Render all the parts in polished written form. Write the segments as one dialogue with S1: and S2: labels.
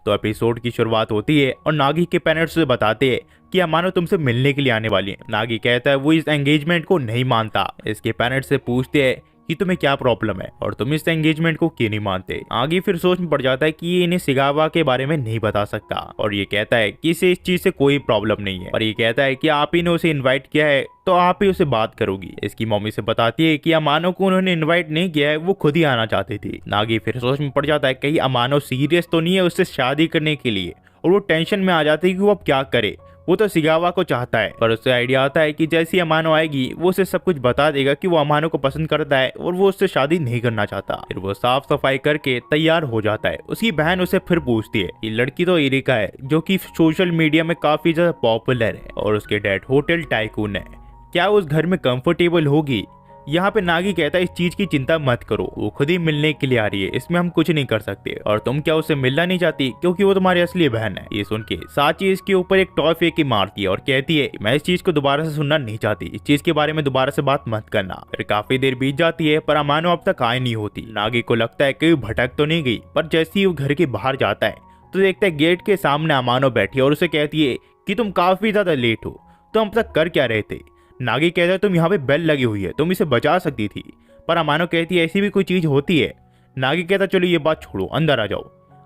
S1: तो एपिसोड की शुरुआत होती है और नागी के पेरेंट्स से बताते हैं कि अमानो तुमसे मिलने के लिए आने वाली है। नागी कहता है वो इस एंगेजमेंट को नहीं मानता। इसके पेरेंट्स से पूछते हैं कि तुम्हें क्या प्रॉब्लम है और तुम इस एंगेजमेंट को क्यों नहीं मानते। आगे फिर सोच में पड़ जाता है कि ये इन्हें सिगावा के बारे में नहीं बता सकता और ये कहता है कि इसे इस चीज से कोई प्रॉब्लम नहीं है और ये कहता है कि आप ही ने उसे इनवाइट किया है तो आप ही उसे बात करोगी। इसकी मम्मी से बताती है कि अमानो को उन्होंने इनवाइट नहीं किया है, वो खुद ही आना चाहती थी। नागी फिर सोच में पड़ जाता है कहीं अमानो सीरियस तो नहीं है उससे शादी करने के लिए और वो टेंशन में आ जाती है कि वो अब क्या करे। वो तो सिगावा को चाहता है पर उससे आइडिया आता है कि जैसी अमानो आएगी वो उसे सब कुछ बता देगा कि वो अमानो को पसंद करता है और वो उससे शादी नहीं करना चाहता। फिर वो साफ सफाई करके तैयार हो जाता है। उसकी बहन उसे फिर पूछती है कि लड़की तो एरिका है जो कि सोशल मीडिया में काफी ज्यादा पॉपुलर है और उसके डैड होटल टाइकून है, क्या उस घर में कंफर्टेबल होगी। यहाँ पे नागी कहता है इस चीज की चिंता मत करो, वो खुद ही मिलने के लिए आ रही है, इसमें हम कुछ नहीं कर सकते और तुम क्या उससे मिलना नहीं चाहती क्योंकि वो तुम्हारी असली बहन है। ये सुन के साची इसके ऊपर एक टॉय फेंक के मारती है और कहती है मैं इस चीज को दोबारा से सुनना नहीं चाहती, इस चीज के बारे में दोबारा से बात मत करना। फिर काफी देर बीत जाती है पर अमानो अब तक आई नहीं होती। नागी को लगता है कि भटक तो नहीं गई पर जैसे ही वो घर के बाहर जाता है तो देखता है गेट के सामने अमानो बैठी है और उसे कहती है कि तुम काफी ज्यादा लेट हो, तुम अब तक कर क्या रहे थे। नागी कहता है तुम यहाँ पे बेल लगी हुई है, तुम इसे बचा सकती थी। पर अमानो कहती है ऐसी भी कोई चीज होती है। नागी कहता है चलो ये बात छोड़ो, अंदर आ जाओ।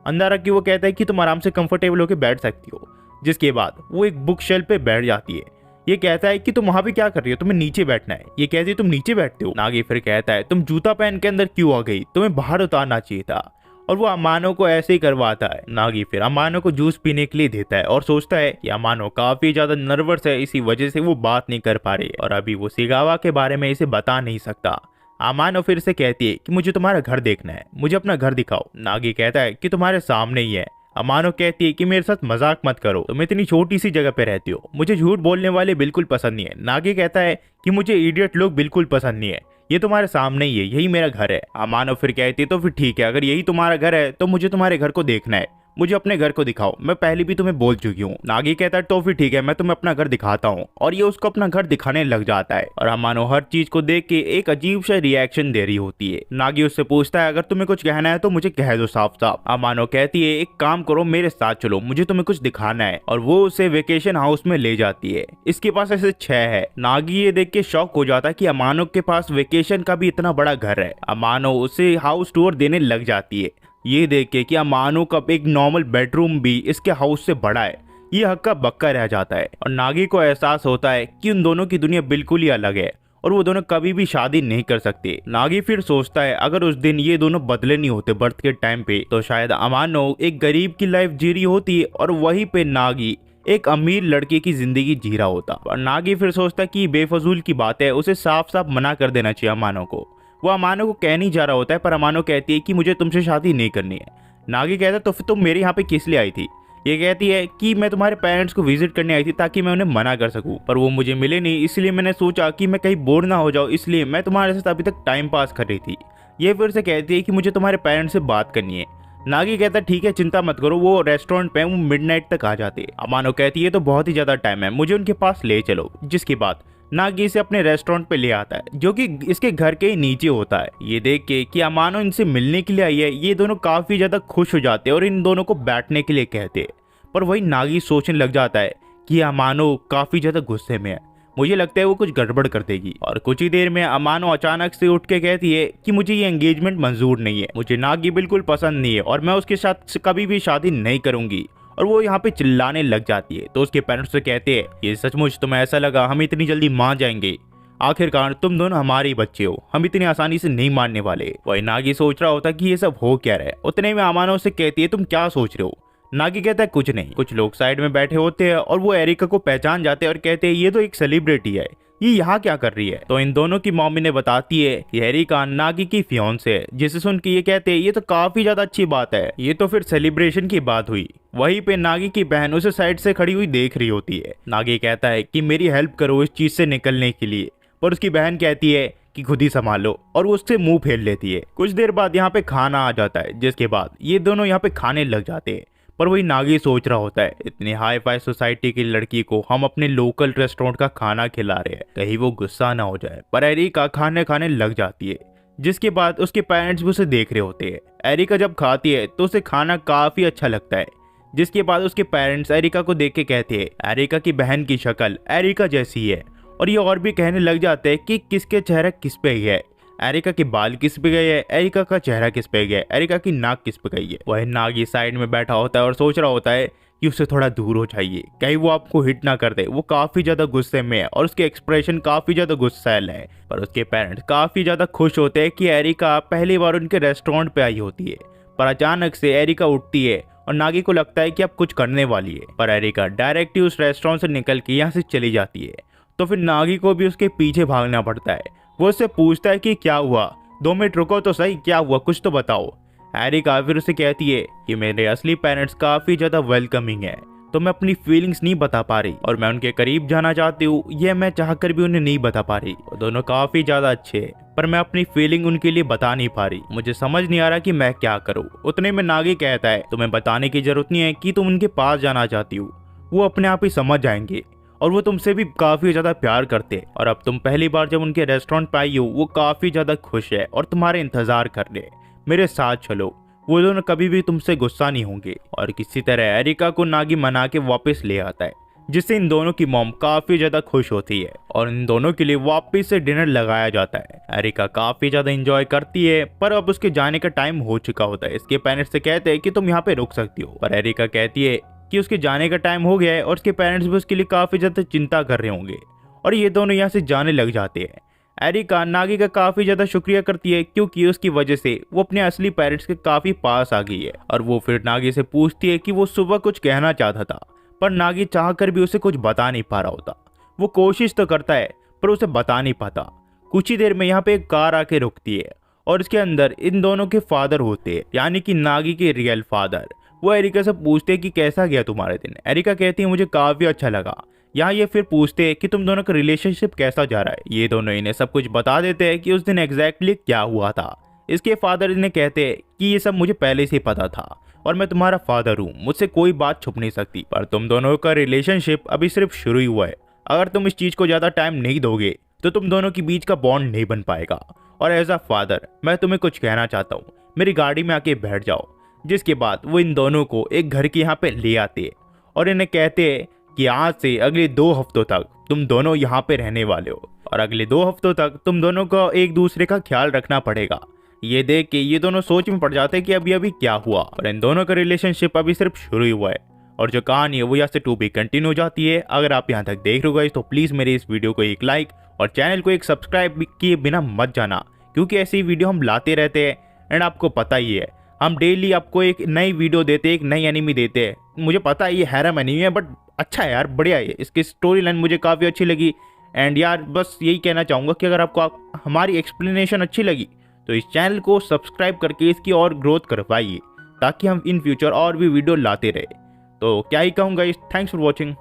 S1: अंदर आके वो कहता है कि तुम आराम से कंफर्टेबल होकर बैठ सकती हो। जिसके बाद वो एक बुक शेल्फ पे बैठ जाती है। ये कहता है कि तुम वहां पे क्या कर रही हो, तुम्हें नीचे बैठना है। ये कहती है तुम नीचे बैठते हो। नागी फिर कहता है तुम जूता पहन के अंदर क्यों आ गई, तुम्हें बाहर उतारना चाहिए था और वो अमानो को ऐसे ही करवाता है। नागी फिर अमानो को जूस पीने के लिए देता है और सोचता है कि अमानो काफी ज्यादा नर्वस है, इसी वजह से वो बात नहीं कर पा रही और अभी वो सिगावा के बारे में इसे बता नहीं सकता। अमानो फिर से कहती है कि मुझे तुम्हारा घर देखना है, मुझे अपना घर दिखाओ। नागी कहता है कि तुम्हारे सामने ही है। अमानो कहती है कि मेरे साथ मजाक मत करो, तुम इतनी छोटी सी जगह पे रहती हो, मुझे झूठ बोलने वाले बिल्कुल पसंद नहीं है। नागी कहता है कि मुझे इडियट लोग बिल्कुल पसंद नहीं है, ये तुम्हारे सामने ही है, यही मेरा घर है। अमानो फिर कहती है तो फिर ठीक है, अगर यही तुम्हारा घर है तो मुझे तुम्हारे घर को देखना है, मुझे अपने घर को दिखाओ, मैं पहले भी तुम्हें बोल चुकी हूँ। नागी कहता है तो फिर ठीक है, मैं तुम्हें अपना घर दिखाता हूँ और ये उसको अपना घर दिखाने लग जाता है और अमानो हर चीज को देख के एक अजीब सा रिएक्शन दे रही होती है। नागी उससे पूछता है अगर तुम्हें कुछ कहना है तो मुझे कह दो साफ साफ। अमानो कहती है एक काम करो, मेरे साथ चलो, मुझे तुम्हें कुछ दिखाना है और वो उसे वेकेशन हाउस में ले जाती है। इसके पास ऐसे 6 है। नागी ये देख के शॉक हो जाता है कि अमानो के पास वेकेशन का भी इतना बड़ा घर है। अमानो उसे हाउस टूर देने लग जाती है। ये देख के कि अमानो का एक नॉर्मल बेडरूम भी इसके हाउस से बड़ा है, ये हक्का बक्का रह जाता है और नागी को एहसास होता है कि उन दोनों की दुनिया बिल्कुल ही अलग है और वो दोनों कभी भी शादी नहीं कर सकते। नागी फिर सोचता है अगर उस दिन ये दोनों बदले नहीं होते बर्थ के टाइम पे तो शायद अमानो एक गरीब की लाइफ जी रही होती और वहीं पे नागी एक अमीर लड़के की जिंदगी जी रहा होता। और नागी फिर सोचता है कि बेफजूल की बात है, उसे साफ साफ मना कर देना चाहिए अमानो को। वो अमानो को कह नहीं जा रहा होता है पर अमानो कहती है कि मुझे तुमसे शादी नहीं करनी है। नागी कहता है तो फिर तुम मेरे यहाँ पे किस लिए आई थी। ये कहती है कि मैं तुम्हारे पेरेंट्स को विजिट करने आई थी ताकि मैं उन्हें मना कर सकूं, पर वो मुझे मिले नहीं, इसलिए मैंने सोचा कि मैं कहीं बोर ना हो जाऊं, इसलिए मैं तुम्हारे साथ अभी तक टाइम पास कर रही थी। ये फिर से कहती है कि मुझे तुम्हारे पेरेंट्स से बात करनी है। नागी कहता है ठीक है चिंता मत करो, वो रेस्टोरेंट पे वो मिडनाइट तक आ जाते। अमानो कहती है तो बहुत ही ज्यादा टाइम है, मुझे उनके पास ले चलो। जिसके बाद नागी इसे अपने रेस्टोरेंट पे ले आता है जो कि इसके घर के नीचे होता है। ये देख के कि अमानो इनसे मिलने के लिए आई है, ये दोनों काफी ज्यादा खुश हो जाते हैं और इन दोनों को बैठने के लिए कहते हैं। पर वही नागी सोचने लग जाता है कि अमानो काफी ज्यादा गुस्से में है, मुझे लगता है वो कुछ गड़बड़ कर देगी। और कुछ ही देर में अमानो अचानक से उठ के कहती है कि मुझे ये एंगेजमेंट मंजूर नहीं है, मुझे नागी बिल्कुल पसंद नहीं है और मैं उसके साथ कभी भी शादी नहीं करूंगी। और वो यहाँ पे चिल्लाने लग जाती है तो उसके पेरेंट्स से कहते हैं ये सचमुच तुम्हें ऐसा लगा हम इतनी जल्दी मान जाएंगे, आखिरकार तुम दोनों हमारे ही बच्चे हो, हम इतनी आसानी से नहीं मानने वाले। वही नागी सोच रहा होता कि ये सब हो क्या रहा है। उतने में अमानो से कहती है तुम क्या सोच रहे हो। नागी कहता है कुछ नहीं। कुछ लोग साइड में बैठे होते हैं और वो एरिका को पहचान जाते हैं और कहते हैं ये तो एक सेलिब्रिटी है, ये यहाँ क्या कर रही है। तो इन दोनों की मम्मी ने बताती है कि एरिका नागी की फियांसे है, जिसे सुन के ये कहते हैं ये तो काफी ज्यादा अच्छी बात है, ये तो फिर सेलिब्रेशन की बात हुई। वहीं पे नागी की बहन उसे साइड से खड़ी हुई देख रही होती है। नागी कहता है कि मेरी हेल्प करो इस चीज से निकलने के लिए, पर उसकी बहन कहती है कि खुद ही संभालो और वो उससे मुंह फेर लेती है। कुछ देर बाद यहाँ पे खाना आ जाता है, जिसके बाद ये दोनों यहाँ पे खाने लग जाते हैं। पर वही नागी सोच रहा होता है इतनी हाई फाई सोसाइटी की लड़की को हम अपने लोकल रेस्टोरेंट का खाना खिला रहे हैं, कहीं वो गुस्सा ना हो जाए। पर एरिका खाने खाने लग जाती है, जिसके बाद उसके पेरेंट्स भी उसे देख रहे होते हैं। एरिका जब खाती है तो उसे खाना काफी अच्छा लगता है। जिसके बाद उसके पेरेंट्स एरिका को देख के कहते हैं एरिका की बहन की शक्ल एरिका जैसी है, और ये और भी कहने लग जाते हैं कि किसके चेहरा किस पे गया है, एरिका के बाल किस पे गए है, एरिका का चेहरा किस पे गया है, एरिका की नाक किस पे गई है। वह नागी साइड में बैठा होता है और सोच रहा होता है कि उससे थोड़ा दूर हो जाइए, कहीं वो आपको हिट ना कर दे। वो काफी ज्यादा गुस्से में है और उसके एक्सप्रेशन काफी ज्यादा गुस्सैल है। पर उसके पेरेंट्स काफी ज्यादा खुश होते हैं कि एरिका पहली बार उनके रेस्टोरेंट पे आई होती है। पर अचानक से एरिका उठती है और नागी को लगता है कि अब कुछ करने वाली है, पर एरिका डायरेक्ट ही उस रेस्टोरेंट से निकल के यहाँ से चली जाती है। तो फिर नागी को भी उसके पीछे भागना पड़ता है। वो उससे पूछता है कि क्या हुआ, 2 मिनट रुको तो सही, क्या हुआ कुछ तो बताओ। एरिका फिर उसे कहती है कि मेरे असली पेरेंट्स काफी ज्यादा वेलकमिंग है, तो मैं अपनी फीलिंग्स नहीं बता पा रही और मैं उनके करीब जाना चाहती हूँ, ये मैं चाहकर भी उन्हें नहीं बता पा रही। वो दोनों काफी ज्यादा अच्छे हैं, पर मैं अपनी फीलिंग उनके लिए बता नहीं पा रही, मुझे समझ नहीं आ रहा कि मैं क्या करूँ। उतने में नागी कहता है तुम्हें बताने की जरूरत नहीं है कि तुम उनके पास जाना चाहती हो, वो अपने आप ही समझ जाएंगे और वो तुमसे भी काफी ज्यादा प्यार करते हैं। और अब तुम पहली बार जब उनके रेस्टोरेंट पे आई हो, वो काफी ज्यादा खुश है और तुम्हारे इंतजार कर रहे हैं, मेरे साथ चलो। वो दोनों कभी भी तुमसे गुस्सा नहीं होंगे। और किसी तरह एरिका को नागी मना के वापस ले आता है, जिससे इन दोनों की मॉम काफी ज्यादा खुश होती है और इन दोनों के लिए वापस से डिनर लगाया जाता है। एरिका काफी ज्यादा एंजॉय करती है, पर अब उसके जाने का टाइम हो चुका होता है। इसके पेरेंट्स से कहते हैं कि तुम यहाँ पे रुक सकती हो, पर एरिका कहती है कि उसके जाने का टाइम हो गया है और उसके पेरेंट्स भी उसके लिए काफी ज्यादा चिंता कर रहे होंगे, और ये दोनों यहाँ से जाने लग जाते हैं। एरिका नागी का काफी ज्यादा शुक्रिया करती है क्योंकि उसकी वजह से वो अपने असली पेरेंट्स के काफी पास आ गई है। और वो फिर नागी से पूछती है कि वो सुबह कुछ कहना चाहता था, पर नागी चाहकर भी उसे कुछ बता नहीं पा रहा होता। वो कोशिश तो करता है पर उसे बता नहीं पाता। कुछ ही देर में यहाँ पे एक कार आके रुकती है और इसके अंदर इन दोनों के फादर होते हैं, यानी कि नागी के रियल फादर। वो एरिका से पूछते हैं कि कैसा गया तुम्हारे दिन। एरिका कहती है मुझे काफी अच्छा लगा। यहाँ ये फिर पूछते हैं कि तुम दोनों का रिलेशनशिप कैसा जा रहा है। ये दोनों इन्हें सब कुछ बता देते हैं कि उस दिन एग्जैक्टली क्या हुआ था। इसके फादर इन्हें कहते हैं कि ये सब मुझे पहले से ही पता था और मैं तुम्हारा फादर हूँ, मुझसे कोई बात छुप नहीं सकती, पर तुम दोनों का रिलेशनशिप अभी सिर्फ शुरू ही हुआ है। अगर तुम इस चीज को ज्यादा टाइम नहीं दोगे तो तुम दोनों के बीच का बॉन्ड नहीं बन पाएगा। और एज अ फादर मैं तुम्हें कुछ कहना चाहता हूँ, मेरी गाड़ी में आके बैठ जाओ। जिसके बाद वो इन दोनों को एक घर के यहाँ पे ले आते हैं और इन्हें कहते हैं कि आज से अगले 2 हफ्तों तक तुम दोनों यहाँ पे रहने वाले हो और अगले 2 हफ्तों तक तुम दोनों को एक दूसरे का ख्याल रखना पड़ेगा। ये देख के ये दोनों सोच में पड़ जाते हैं कि अभी अभी क्या हुआ, और इन दोनों का रिलेशनशिप अभी सिर्फ शुरू ही हुआ है और जो कहानी है वो यहाँ से टू बी कंटिन्यू हो जाती है। अगर आप यहाँ तक देख रहे हो गाइस तो प्लीज मेरे इस वीडियो को एक लाइक और चैनल को एक सब्सक्राइब किए बिना मत जाना, क्योंकि ऐसी वीडियो हम लाते रहते हैं। एंड आपको पता ही है हम डेली आपको एक नई वीडियो देते हैं, एक नई एनिमी देते हैं। मुझे पता है ये हैरम एनिमी है बट अच्छा है यार, बढ़िया है, इसकी स्टोरी लाइन मुझे काफ़ी अच्छी लगी। एंड यार बस यही कहना चाहूँगा कि अगर आपको हमारी एक्सप्लेनेशन अच्छी लगी तो इस चैनल को सब्सक्राइब करके इसकी और ग्रोथ करवाइए, ताकि हम इन फ्यूचर और भी वीडियो लाते रहे। तो क्या ही कहूँगा, थैंक्स फॉर वॉचिंग।